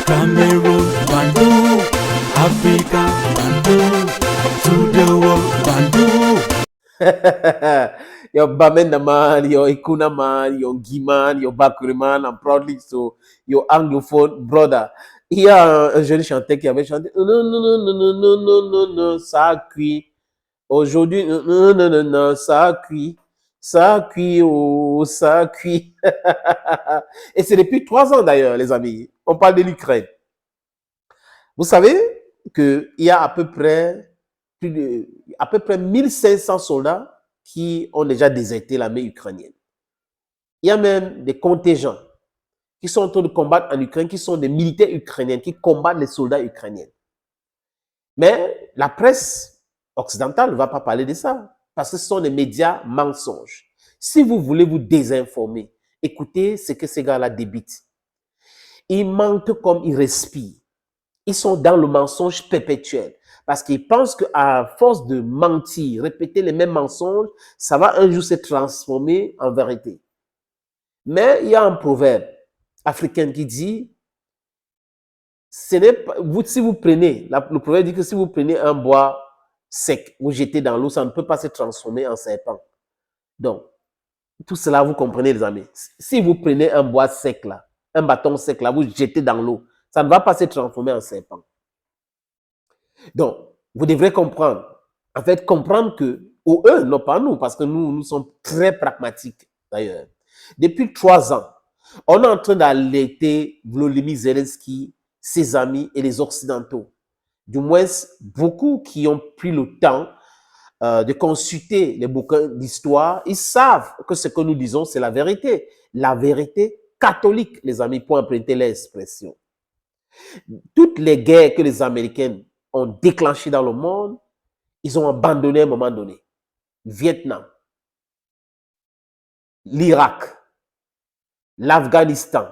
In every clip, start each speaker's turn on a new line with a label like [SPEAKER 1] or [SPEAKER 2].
[SPEAKER 1] Cameroon, Bandung, Africa, Bandung, to the world, Bandung.
[SPEAKER 2] Your Bamenda man, your Ikuna man, your Giman, your Bakuri man, I'm proudly so your anglophone brother. Il y a un jeune chanteur qui avait chanté non, non, non, non, non, non, non, non, non, ça cuit. Aujourd'hui, non, non, non, non, non, ça cuit. Ça cuit, oh, ça cuit. Et c'est depuis 3 ans d'ailleurs, les amis. On parle de l'Ukraine. Vous savez qu'il y a à peu près 1500 soldats qui ont déjà déserté l'armée ukrainienne. Il y a même des contingents qui sont en train de combattre en Ukraine, qui sont des militaires ukrainiens, qui combattent les soldats ukrainiens. Mais la presse occidentale ne va pas parler de ça, parce que ce sont des médias mensonges. Si vous voulez vous désinformer, écoutez ce que ces gars-là débitent. Ils mentent comme ils respirent. Ils sont dans le mensonge perpétuel. Parce qu'ils pensent qu'à force de mentir, répéter les mêmes mensonges, ça va un jour se transformer en vérité. Mais il y a un proverbe africain qui dit, ce n'est pas, si vous prenez, le proverbe dit que si vous prenez un bois sec, vous jetez dans l'eau, ça ne peut pas se transformer en serpent. Donc, tout cela, vous comprenez les amis. Si vous prenez un bois sec là, un bâton sec là, vous jetez dans l'eau, ça ne va pas se transformer en serpent. Donc, vous devrez comprendre. En fait, comprendre que, ou eux, non pas nous, parce que nous sommes très pragmatiques d'ailleurs. Depuis 3 ans, on est en train d'alerter Volodymyr Zelensky, ses amis et les Occidentaux. Du moins, beaucoup qui ont pris le temps de consulter les bouquins d'histoire, ils savent que ce que nous disons, c'est la vérité. La vérité catholique, les amis, pour emprunter l'expression. Toutes les guerres que les Américains ont déclenchées dans le monde, ils ont abandonné à un moment donné. Vietnam, l'Irak, l'Afghanistan.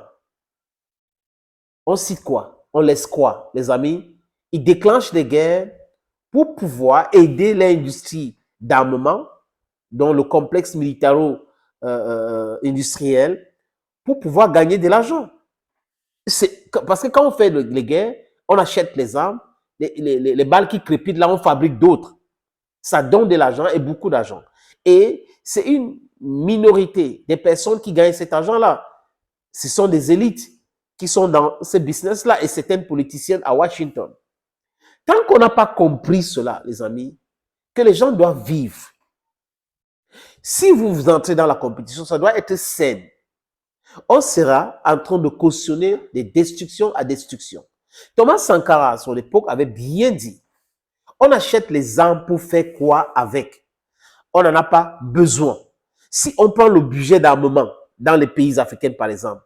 [SPEAKER 2] On cite quoi? On laisse quoi, les amis? Ils déclenchent des guerres pour pouvoir aider l'industrie d'armement, dont le complexe militaro-industriel, pour pouvoir gagner de l'argent. Parce que quand on fait les guerres, on achète les armes, les balles qui crépitent, là, on fabrique d'autres. Ça donne de l'argent et beaucoup d'argent. Et c'est une minorité des personnes qui gagnent cet argent-là. Ce sont des élites qui sont dans ce business-là et certaines politiciennes à Washington. Tant qu'on n'a pas compris cela, les amis, que les gens doivent vivre. Si vous entrez dans la compétition, ça doit être sain. On sera en train de cautionner des destructions à destruction. Thomas Sankara, à son époque, avait bien dit, on achète les armes pour faire quoi avec? On n'en a pas besoin. Si on prend le budget d'armement dans les pays africains, par exemple,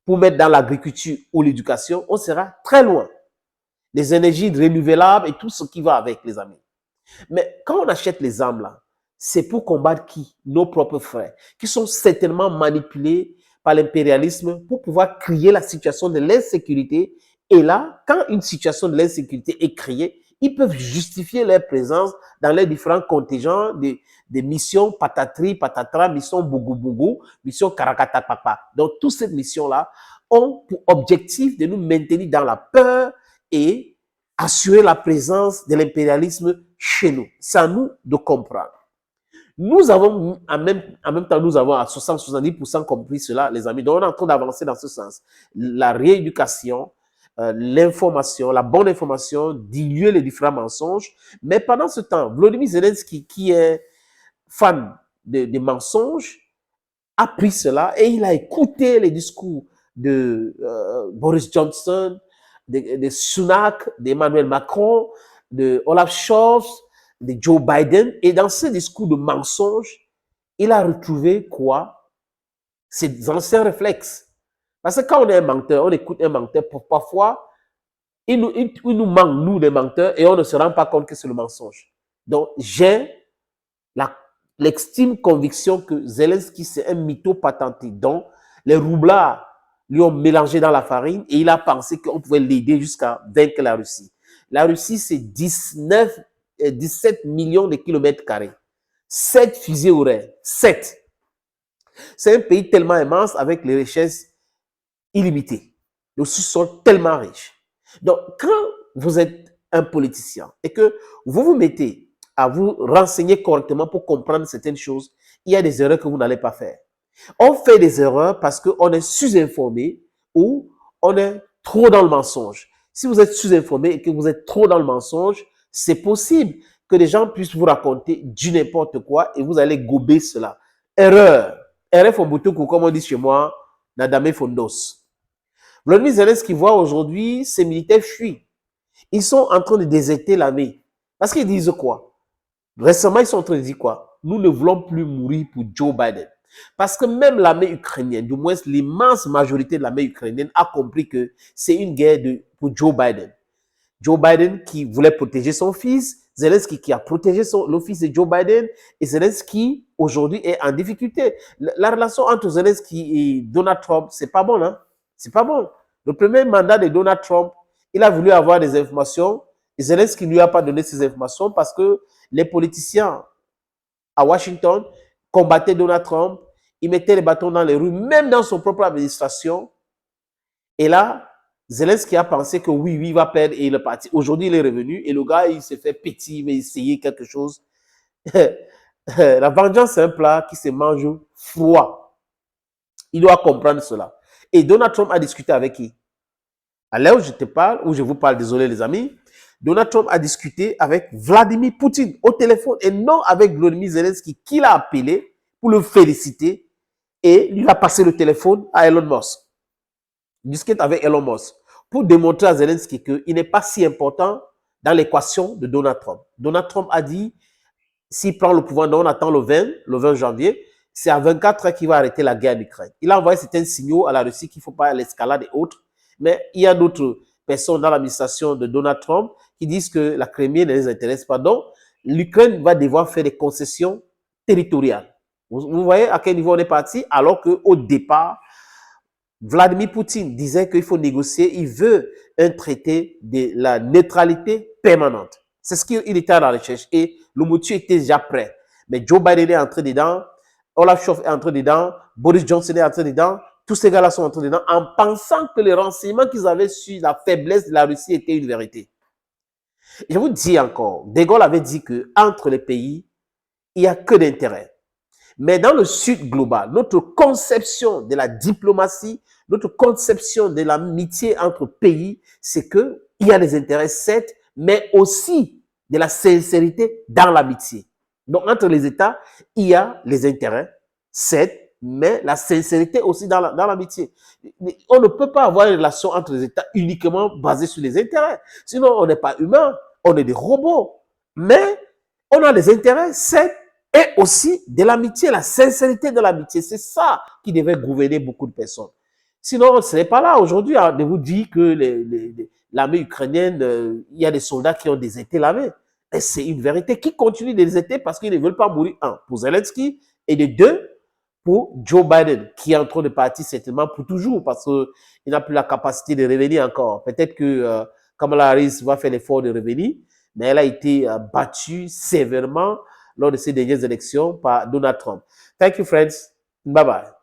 [SPEAKER 2] pour mettre dans l'agriculture ou l'éducation, on sera très loin. Les énergies renouvelables et tout ce qui va avec, les amis. Mais quand on achète les armes là, c'est pour combattre qui? Nos propres frères, qui sont certainement manipulés par l'impérialisme pour pouvoir créer la situation de l'insécurité. Et là, quand une situation de l'insécurité est créée, ils peuvent justifier leur présence dans les différents contingents des missions patatri, patatra, mission bougou bougou, mission karakata papa. Donc, toutes ces missions-là ont pour objectif de nous maintenir dans la peur et assurer la présence de l'impérialisme chez nous. C'est à nous de comprendre. Nous avons, en même temps, nous avons à 60-70% compris cela, les amis. Donc, on est en train d'avancer dans ce sens. La rééducation, l'information, la bonne information, diluer les différents mensonges. Mais pendant ce temps, Volodymyr Zelensky, qui est fan des mensonges, a pris cela et il a écouté les discours de Boris Johnson, de Sunak, d'Emmanuel Macron, de Olaf Scholz, de Joe Biden. Et dans ce discours de mensonges, il a retrouvé quoi? Ses anciens réflexes. Parce que quand on est un menteur, on écoute un menteur, parfois, il nous manque, nous, les menteurs, et on ne se rend pas compte que c'est le mensonge. Donc, j'ai l'extrême conviction que Zelensky, c'est un mytho patenté. Donc, les roublards lui ont mélangé dans la farine et il a pensé qu'on pouvait l'aider jusqu'à vaincre la Russie. La Russie, c'est 17 millions de kilomètres carrés. 7 fusées horaires. 7. C'est un pays tellement immense avec les richesses illimitées. le sous-sol tellement riche. Donc, quand vous êtes un politicien et que vous vous mettez à vous renseigner correctement pour comprendre certaines choses, il y a des erreurs que vous n'allez pas faire. On fait des erreurs parce qu'on est sous-informé ou on est trop dans le mensonge. Si vous êtes sous-informé et que vous êtes trop dans le mensonge, c'est possible que les gens puissent vous raconter du n'importe quoi et vous allez gober cela. Erreur. Erreur Fombutuku, comme on dit chez moi, Nadame Fondos. Volodymyr Zelensky voit aujourd'hui ces militaires fuient. Ils sont en train de déserter l'armée. Parce qu'ils disent quoi? Récemment, ils sont en train de dire quoi? Nous ne voulons plus mourir pour Joe Biden. Parce que même l'armée ukrainienne, du moins l'immense majorité de l'armée ukrainienne, a compris que c'est une guerre pour Joe Biden. Joe Biden qui voulait protéger son fils, Zelensky qui a protégé le fils de Joe Biden, et Zelensky aujourd'hui est en difficulté. La relation entre Zelensky et Donald Trump, c'est pas bon, hein? C'est pas bon. Le premier mandat de Donald Trump, il a voulu avoir des informations, et Zelensky ne lui a pas donné ces informations parce que les politiciens à Washington combattaient Donald Trump, ils mettaient les bâtons dans les roues, même dans son propre administration. Et là, Zelensky a pensé que oui, il va perdre et il est parti. Aujourd'hui, il est revenu et le gars, il s'est fait petit, il va essayer quelque chose. La vengeance, c'est un plat qui se mange froid. Il doit comprendre cela. Et Donald Trump a discuté avec qui? À l'heure où je te parle, où je vous parle, désolé les amis, Donald Trump a discuté avec Vladimir Poutine au téléphone et non avec Volodymyr Zelensky qui l'a appelé pour le féliciter et lui a passé le téléphone à Elon Musk. Discute avec Elon Musk pour démontrer à Zelensky qu'il n'est pas si important dans l'équation de Donald Trump. Donald Trump a dit, s'il prend le pouvoir, on attend le 20 janvier, c'est à 24 heures qu'il va arrêter la guerre en Ukraine. Il a envoyé certains signaux à la Russie qu'il ne faut pas l'escalade et autres, mais il y a d'autres personnes dans l'administration de Donald Trump qui disent que la Crimée ne les intéresse pas. Donc, l'Ukraine va devoir faire des concessions territoriales. Vous voyez à quel niveau on est parti, alors qu'au départ, Vladimir Poutine disait qu'il faut négocier, il veut un traité de la neutralité permanente. C'est ce qu'il était à la recherche et le motu était déjà prêt. Mais Joe Biden est entré dedans, Olaf Scholz est entré dedans, Boris Johnson est entré dedans, tous ces gars-là sont entrés dedans en pensant que les renseignements qu'ils avaient sur la faiblesse de la Russie étaient une vérité. Et je vous dis encore, De Gaulle avait dit qu'entre les pays, il n'y a que d'intérêt. Mais dans le sud global, notre conception de la diplomatie, notre conception de l'amitié entre pays, c'est qu'il y a des intérêts, certes, mais aussi de la sincérité dans l'amitié. Donc, entre les États, il y a les intérêts, certes, mais la sincérité aussi dans l'amitié. On ne peut pas avoir une relation entre les États uniquement basée sur les intérêts. Sinon, on n'est pas humain, on est des robots. Mais on a des intérêts, certes, et aussi de l'amitié, la sincérité de l'amitié. C'est ça qui devait gouverner beaucoup de personnes. Sinon, on ne serait pas là aujourd'hui de vous dire que l'armée ukrainienne, il y a des soldats qui ont déserté l'armée. Et c'est une vérité qui continue de déserter parce qu'ils ne veulent pas mourir, un, pour Zelensky, et de deux, pour Joe Biden, qui est en train de partir certainement pour toujours parce qu'il n'a plus la capacité de revenir encore. Peut-être que Kamala Harris va faire l'effort de revenir, mais elle a été battue sévèrement lors de ces dernières élections par Donald Trump. Thank you, friends. Bye-bye.